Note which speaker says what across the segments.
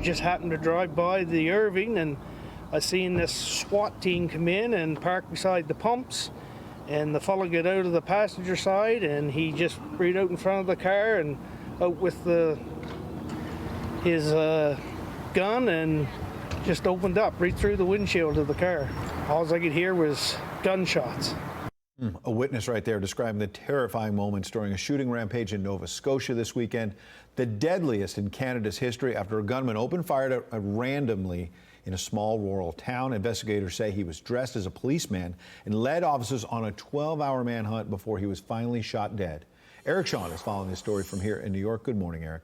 Speaker 1: Just happened to drive by the Irving, and I seen this SWAT team come in and park beside the pumps, and the fellow get out of the passenger side, and he just right out in front of the car and out with his gun and just opened up right through the windshield of the car. All I could hear was gunshots.
Speaker 2: A witness right there describing the terrifying moments during a shooting rampage in Nova Scotia this weekend, the deadliest in Canada's history after a gunman opened fire randomly in a small rural town. Investigators say he was dressed as a policeman and led officers on a 12-hour manhunt before he was finally shot dead. Shawn is following this story from here in New York. Good morning, Eric.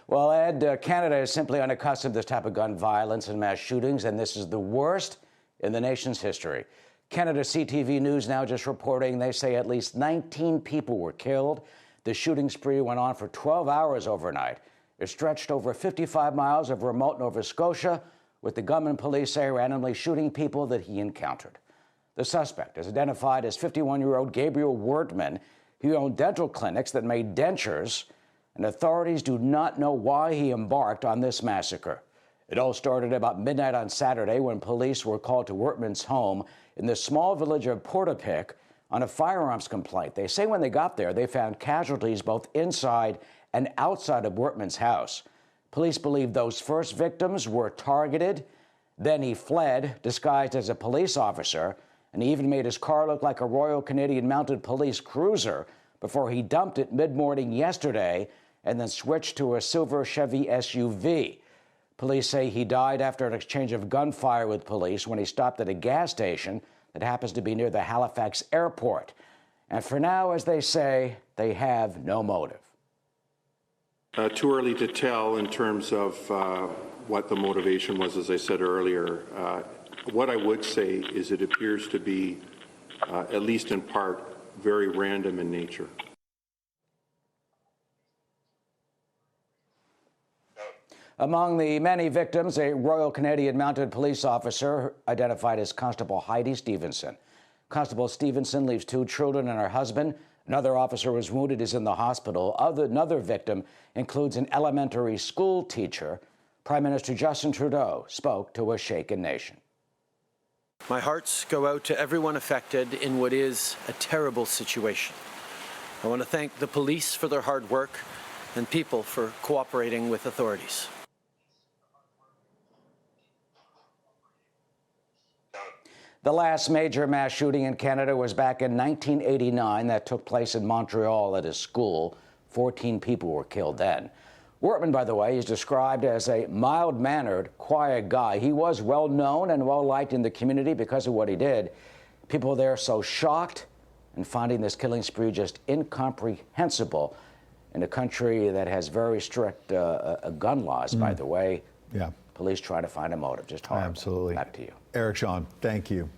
Speaker 3: Well, Ed, Canada is simply unaccustomed to this type of gun violence and mass shootings, and this is the worst in the nation's history. Canada CTV News now just reporting they say at least 19 people were killed. The shooting spree went on for 12 hours overnight. It stretched over 55 miles of remote Nova Scotia, with the gunman police say randomly shooting people that he encountered. The suspect is identified as 51-year-old Gabriel Wordman. He owned dental clinics that made dentures, and authorities do not know why he embarked on this massacre. It all started about midnight on Saturday when police were called to Wordman's home in the small village of Portapic on a firearms complaint. They say when they got there, they found casualties both inside and outside of Wordman's house. Police believe those first victims were targeted. Then he fled, disguised as a police officer, and he even made his car look like a Royal Canadian Mounted Police cruiser before he dumped it mid-morning yesterday and then switched to a silver Chevy SUV. Police say he died after an exchange of gunfire with police when he stopped at a gas station that happens to be near the Halifax airport. And for now, as they say, they have no motive.
Speaker 4: Too early to tell in terms of what the motivation was, as I said earlier. What I would say is it appears to be, at least in part, very random in nature.
Speaker 3: Among the many victims, a Royal Canadian Mounted Police officer identified as Constable Heidi Stevenson. Constable Stevenson leaves 2 children and her husband. Another officer was wounded, is in the hospital. Another victim includes an elementary school teacher. Prime Minister Justin Trudeau spoke to a shaken nation.
Speaker 5: My hearts go out to everyone affected in what is a terrible situation. I want to thank the police for their hard work and people for cooperating with authorities.
Speaker 3: The last major mass shooting in Canada was back in 1989. That took place in Montreal at a school. 14 people were killed then. Wordman, by the way, is described as a mild-mannered, quiet guy. He was well-known and well-liked in the community because of what he did. People there so shocked and finding this killing spree just incomprehensible in a country that has very strict gun laws, by the way.
Speaker 2: Yeah.
Speaker 3: Police try to find a motive. Just horrible.
Speaker 2: Absolutely.
Speaker 3: Back to you.
Speaker 2: Shawn, thank you.